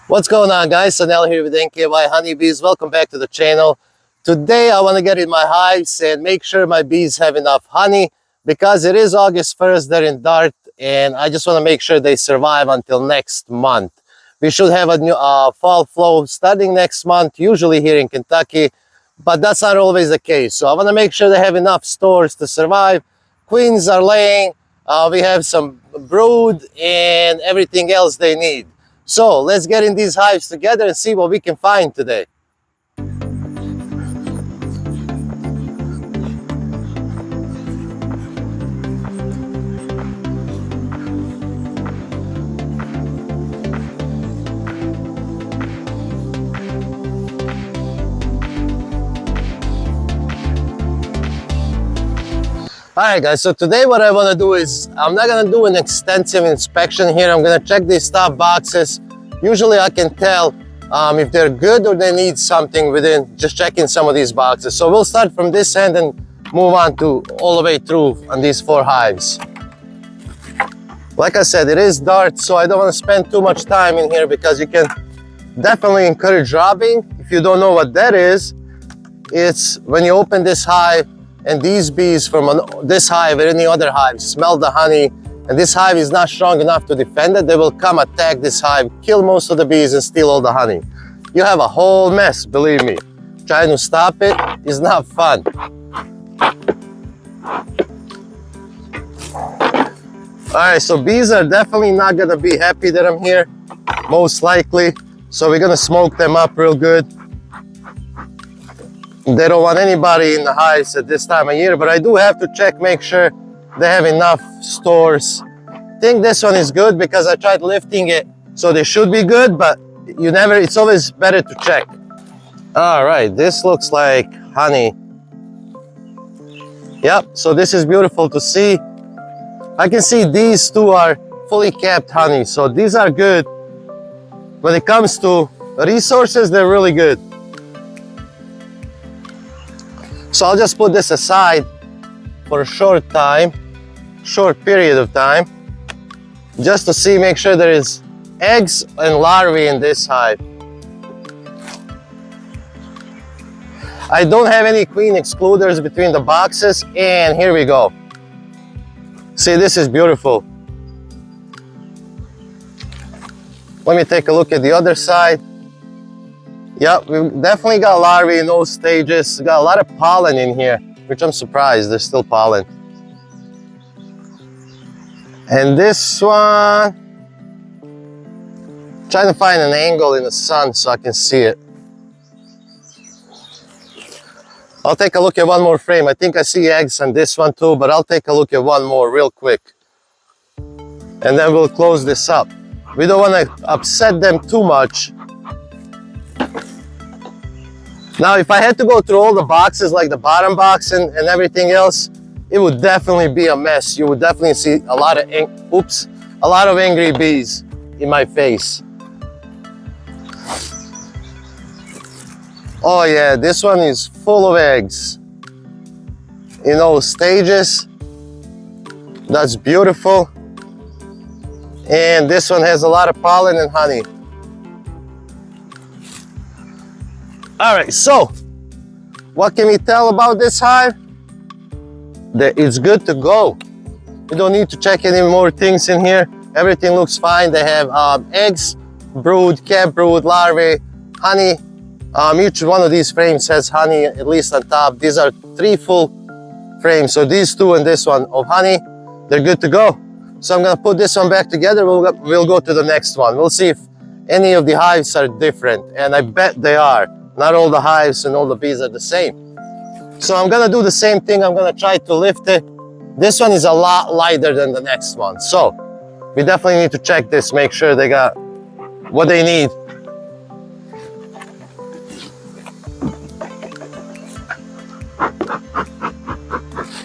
What's going on, guys? Sanel here with NKY Honeybees. Welcome back to the channel. Today I want to get in my hives and make sure my bees have enough honey because it is August 1st, they're in Dearth, and I just want to make sure they survive until next month. We should have a new fall flow starting next month, usually here in Kentucky, but that's not always the case. So I want to make sure they have enough stores to survive. Queens are laying, we have some brood and everything else they need. So let's get in these hives together and see what we can find today. Alright guys, so today what I want to do is, I'm not going to do an extensive inspection here. I'm going to check these top boxes. Usually I can tell if they're good or they need something within just checking some of these boxes. So we'll start from this end and move on to all the way through on these 4 hives. Like I said, it is Dearth, so I don't want to spend too much time in here because you can definitely encourage robbing. If you don't know what that is, it's when you open this hive and these bees from this hive or any other hive smell the honey, and this hive is not strong enough to defend it, they will come attack this hive, kill most of the bees and steal all the honey. You have a whole mess, believe me. Trying to stop it is not fun. Alright, so bees are definitely not gonna be happy that I'm here, most likely. So we're gonna smoke them up real good. They don't want anybody in the hives at this time of year, but I do have to check, make sure they have enough stores. I think this one is good because I tried lifting it, so they should be good, but it's always better to check. All right, this looks like honey. Yep, so this is beautiful to see. I can see these two are fully capped honey, so these are good. When it comes to resources, they're really good. So I'll just put this aside for a short period of time, just to see, make sure there is eggs and larvae in this hive. I don't have any queen excluders between the boxes, and here we go. See, this is beautiful. Let me take a look at the other side. Yep, we've definitely got larvae in those stages. Got a lot of pollen in here, which I'm surprised there's still pollen. And this one, trying to find an angle in the sun so I can see it. I'll take a look at one more frame. I think I see eggs on this one too, but I'll take a look at one more real quick. And then we'll close this up. We don't want to upset them too much. Now, if I had to go through all the boxes, like the bottom box and everything else, it would definitely be a mess. You would definitely see a lot of angry bees in my face. Oh yeah, this one is full of eggs in all stages. That's beautiful. And this one has a lot of pollen and honey. All right, so what can we tell about this hive? That it's good to go. We don't need to check any more things in here. Everything looks fine. They have eggs, brood, capped brood, larvae, honey. Each one of these frames has honey, at least on top. These are 3 full frames. So these 2 and this one of honey, they're good to go. So I'm gonna put this one back together. We'll go to the next one. We'll see if any of the hives are different, and I bet they are. Not all the hives and all the bees are the same. So I'm gonna do the same thing. I'm gonna try to lift it. This one is a lot lighter than the next one. So we definitely need to check this, make sure they got what they need.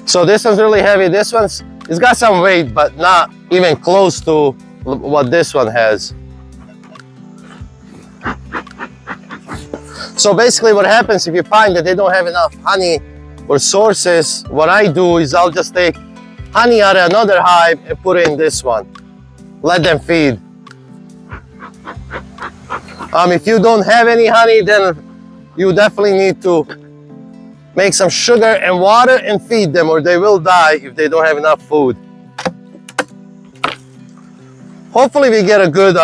So this one's really heavy. This one's, it's got some weight, but not even close to what this one has. So basically what happens if you find that they don't have enough honey or sources, what I do is I'll just take honey out of another hive and put it in this one. Let them feed. If you don't have any honey, then you definitely need to make some sugar and water and feed them, or they will die if they don't have enough food. Hopefully we get a good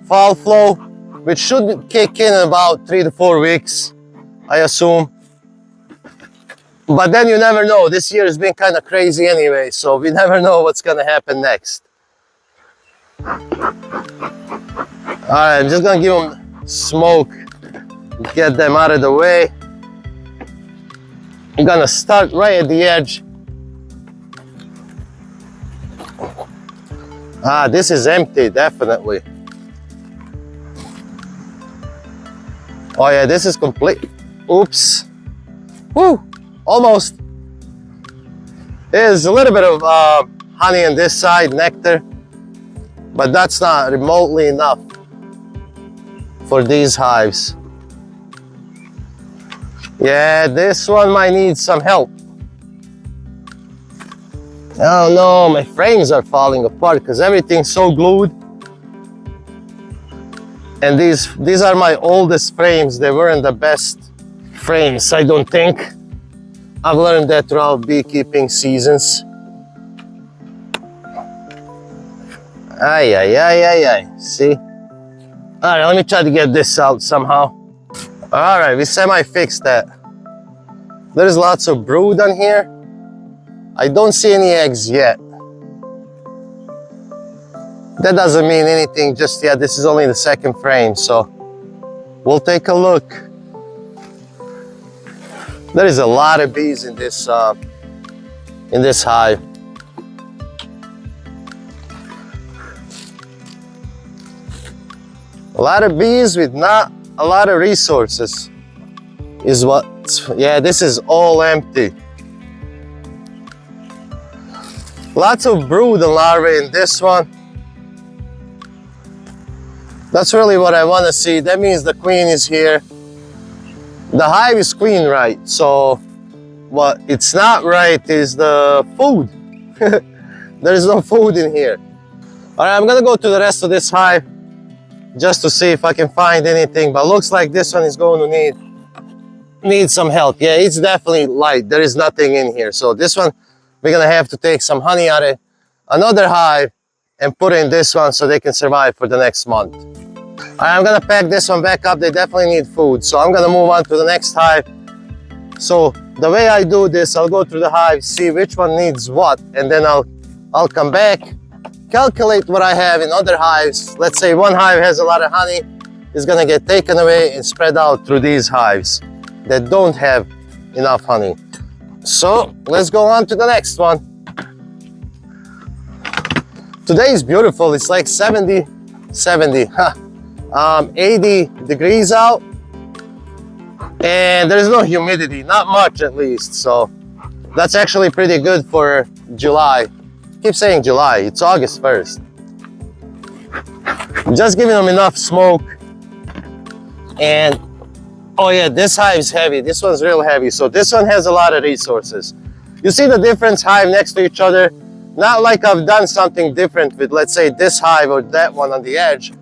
fall flow, which should kick in about 3 to 4 weeks, I assume. But then you never know. This year has been kind of crazy anyway, so we never know what's gonna happen next. Alright, I'm just gonna give them smoke, get them out of the way. I'm gonna start right at the edge. This is empty, definitely. Oh yeah, this is complete. Oops. Woo! Almost. There's a little bit of honey on this side, nectar, but that's not remotely enough for these hives. Yeah, this one might need some help. Oh no, my frames are falling apart because everything's so glued. And these are my oldest frames. They weren't the best frames, I don't think. I've learned that throughout beekeeping seasons. Ay, ay, ay, ay, ay. See? All right, let me try to get this out somehow. All right, we semi-fixed that. There's lots of brood on here. I don't see any eggs yet. That doesn't mean anything just yet. This is only the second frame, so we'll take a look. There is a lot of bees in this hive. A lot of bees with not a lot of resources is what, yeah, this is all empty. Lots of brood and larvae in this one. That's really what I want to see. That means the queen is here. The hive is queen right, so what it's not right is the food. There is no food in here. All right, I'm gonna go to the rest of this hive just to see if I can find anything, but looks like this one is going to need some help. Yeah, it's definitely light. There is nothing in here. So this one, we're gonna have to take some honey out of another hive and put in this one so they can survive for the next month. All right, I'm gonna pack this one back up. They definitely need food. So I'm gonna move on to the next hive. So the way I do this, I'll go through the hive, see which one needs what, and then I'll come back, calculate what I have in other hives. Let's say one hive has a lot of honey, it's gonna get taken away and spread out through these hives that don't have enough honey. So let's go on to the next one. Today is beautiful. It's like 80 degrees out, and there's no humidity, not much at least. So that's actually pretty good for July. Keep saying July, it's August 1st. Just giving them enough smoke. And oh yeah, this hive is heavy. This one's real heavy. So this one has a lot of resources. You see the difference, hive next to each other? Not like I've done something different with, let's say, this hive or that one on the edge.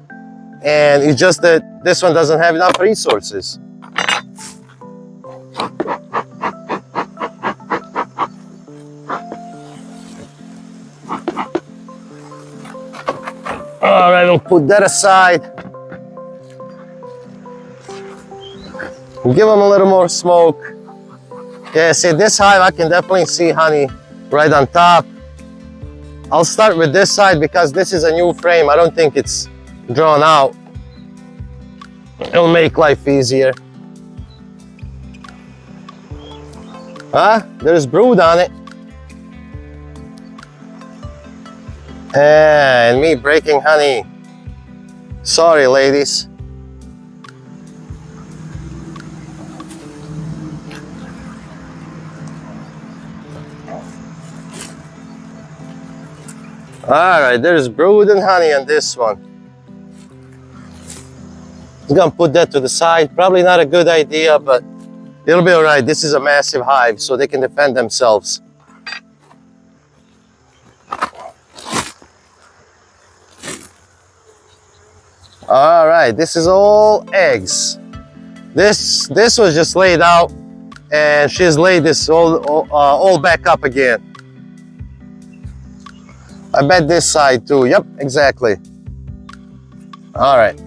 And it's just that this one doesn't have enough resources. All right, we'll put that aside. Give them a little more smoke. Yeah, see, this hive, I can definitely see honey right on top. I'll start with this side because this is a new frame. I don't think it's drawn out. It'll make life easier. There's brood on it. And me breaking honey. Sorry, ladies. All right, there's brood and honey on this one. I'm gonna put that to the side. Probably not a good idea, but it'll be all right. This is a massive hive, so they can defend themselves. All All right, this is all eggs. This was just laid out, and she's laid this all back up again. I bet this side too. Yep, exactly. All right.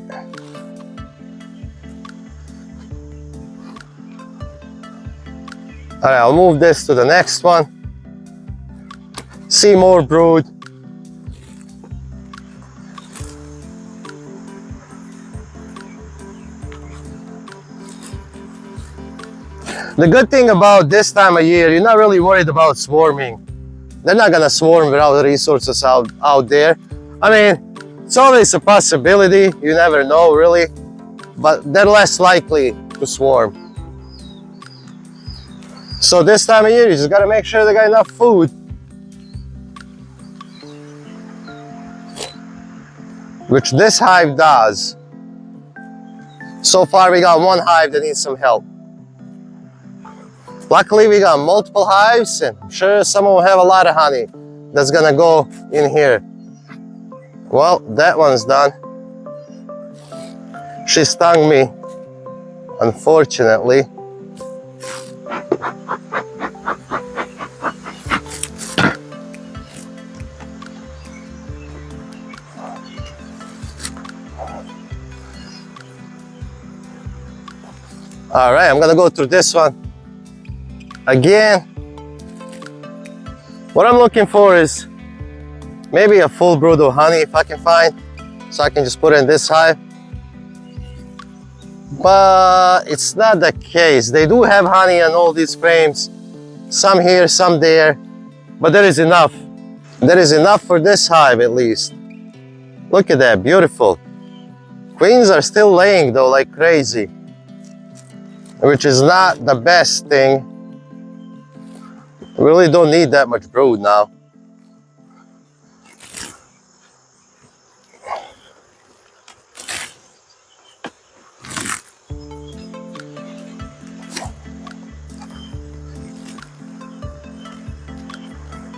All right, I'll move this to the next one. See more brood. The good thing about this time of year, you're not really worried about swarming. They're not gonna swarm without resources out there. I mean, it's always a possibility, you never know really, but they're less likely to swarm. So this time of year, you just gotta make sure they got enough food. Which this hive does. So far we got one hive that needs some help. Luckily we got multiple hives, and I'm sure some will have a lot of honey that's gonna go in here. Well, that one's done. She stung me, unfortunately. All right, I'm gonna go through this one. Again, what I'm looking for is maybe a full brood of honey if I can find, so I can just put it in this hive. But it's not the case. They do have honey on all these frames, some here, some there, but there is enough. There is enough for this hive at least. Look at that, beautiful. Queens are still laying though like crazy, which is not the best thing. We really don't need that much brood now.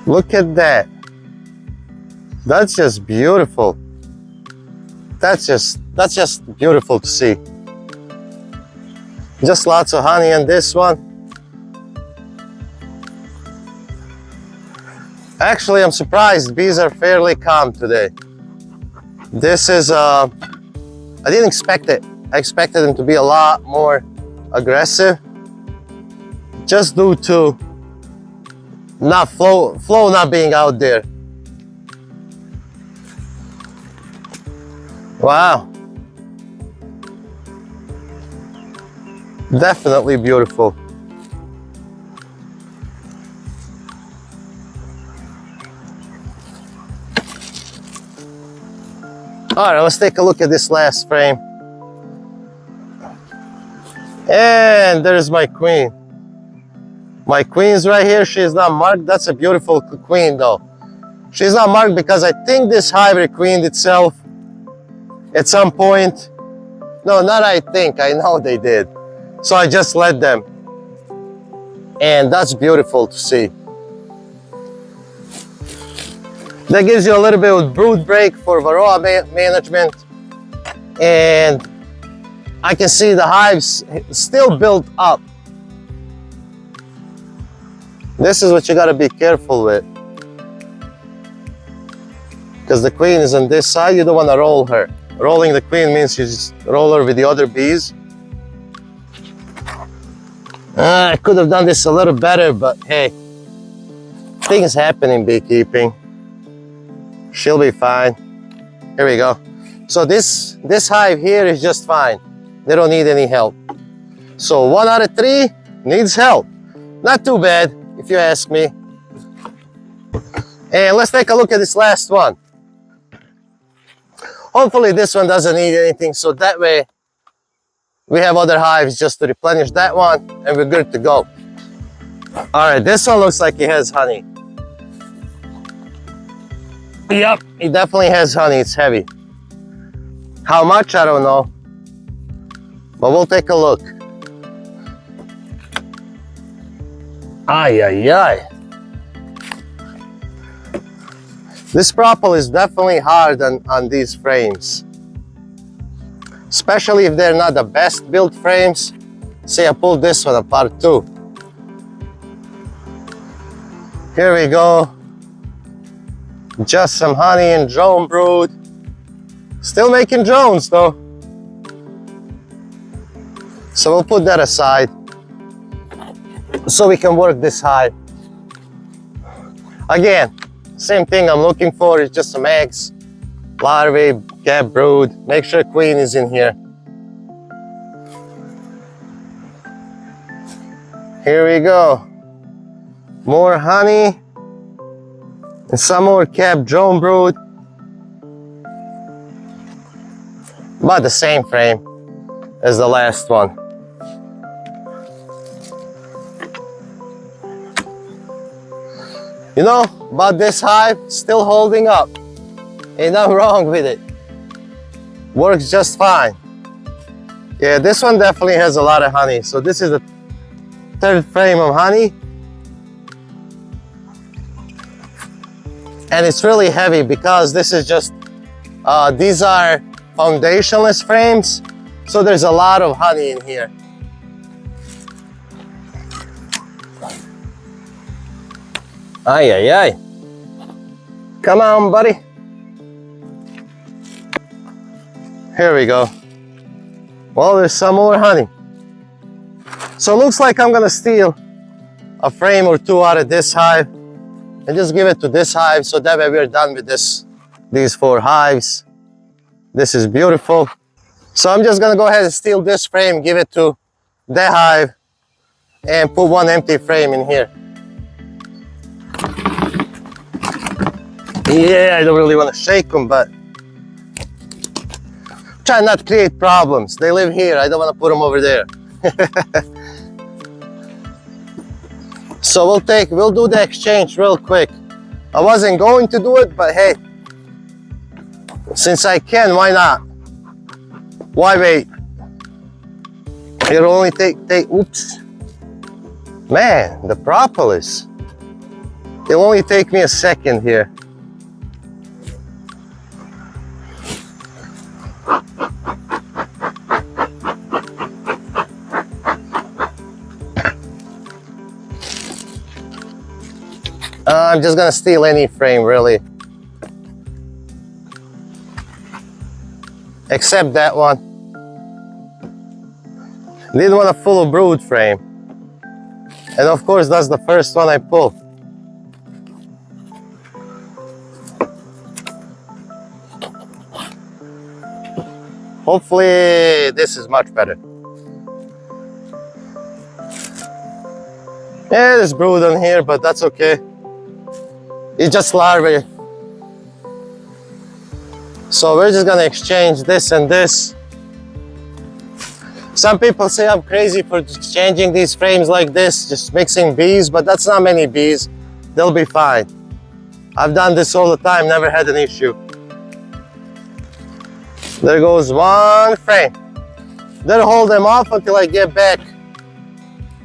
Look at that. That's just beautiful. That's just beautiful to see. Just lots of honey on this one. Actually, I'm surprised bees are fairly calm today. This is, I didn't expect it. I expected them to be a lot more aggressive, just due to not flow not being out there. Wow. Definitely beautiful. All right, let's take a look at this last frame. And there's my queen. My queen's right here. She is not marked. That's a beautiful queen though. She's not marked because I think this hive requeened itself at some point. No, not I think. I know they did. So I just let them. And that's beautiful to see. That gives you a little bit of brood break for varroa management. And I can see the hives still built up. This is what you gotta be careful with. Because the queen is on this side, you don't wanna roll her. Rolling the queen means you just roll her with the other bees. I could have done this a little better, but hey, things happen in beekeeping. She'll be fine. Here we go. So this hive here is just fine. They don't need any help. So 1 out of 3 needs help. Not too bad, if you ask me. And let's take a look at this last one. Hopefully this one doesn't need anything, so that way we have other hives just to replenish that one and we're good to go. All right, this one looks like it has honey. Yep, it definitely has honey. It's heavy. How much, I don't know. But we'll take a look. Ay, ay, ay. This propel is definitely hard on these frames. especially if they're not the best built frames. See, I pulled this one apart too. Here we go. Just some honey and drone brood. Still making drones though. So we'll put that aside so we can work this hive. Again, same thing I'm looking for is just some eggs, larvae, cap brood. Make sure queen is in here. Here we go. More honey and some more cap drone brood. About the same frame as the last one. You know, about this hive, still holding up. Ain't nothing wrong with it. Works just fine. Yeah, this one definitely has a lot of honey. So this is the third frame of honey. And it's really heavy because this is just, these are foundationless frames. So there's a lot of honey in here. Ay, ay, ay. Come on, buddy. Here we go. Well, there's some more honey. So it looks like I'm gonna steal a frame or two out of this hive and just give it to this hive, so that way we're done with these 4 hives. This is beautiful. So I'm just gonna go ahead and steal this frame, give it to that hive, and put one empty frame in here. Yeah, I don't really want to shake them, but try not to create problems. They live here, I don't want to put them over there. So we'll do the exchange real quick. I wasn't going to do it, but hey, since I can, why not? Why wait? It'll only take, oops. Man, the propolis. It'll only take me a second here. I'm just gonna steal any frame, really. Except that one. Didn't want a full of brood frame. And of course, that's the first one I pull. Hopefully, this is much better. Yeah, there's brood on here, but that's okay. It's just larvae. So we're just gonna exchange this and this. Some people say I'm crazy for exchanging these frames like this, just mixing bees, but that's not many bees. They'll be fine. I've done this all the time, never had an issue. There goes one frame. They'll hold them off until I get back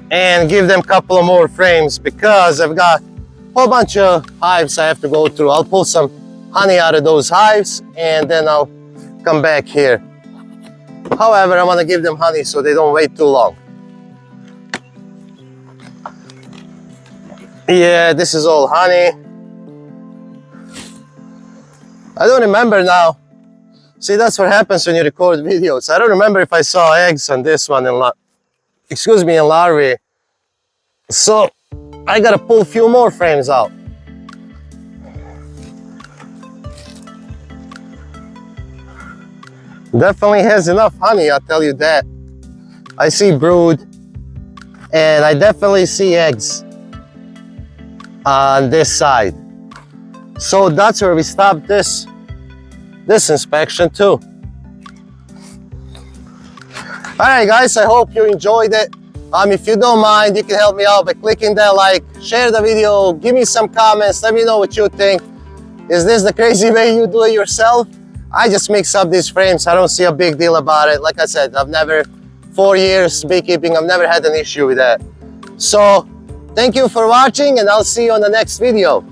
and give them a couple of more frames because I've got a whole bunch of hives I have to go through. I'll pull some honey out of those hives and then I'll come back here. However, I want to give them honey so they don't wait too long. Yeah, this is all honey. I don't remember now. See, that's what happens when you record videos. I don't remember if I saw eggs on this one in larvae. So I gotta pull a few more frames out. Definitely has enough honey, I'll tell you that. I see brood and I definitely see eggs on this side. So that's where we stopped this inspection too. All right, guys, I hope you enjoyed it. If you don't mind, you can help me out by clicking that like, share the video, give me some comments, let me know what you think. Is this the crazy way you do it yourself? I just mix up these frames. I don't see a big deal about it. Like I said, 4 years beekeeping, I've never had an issue with that. So, thank you for watching and I'll see you on the next video.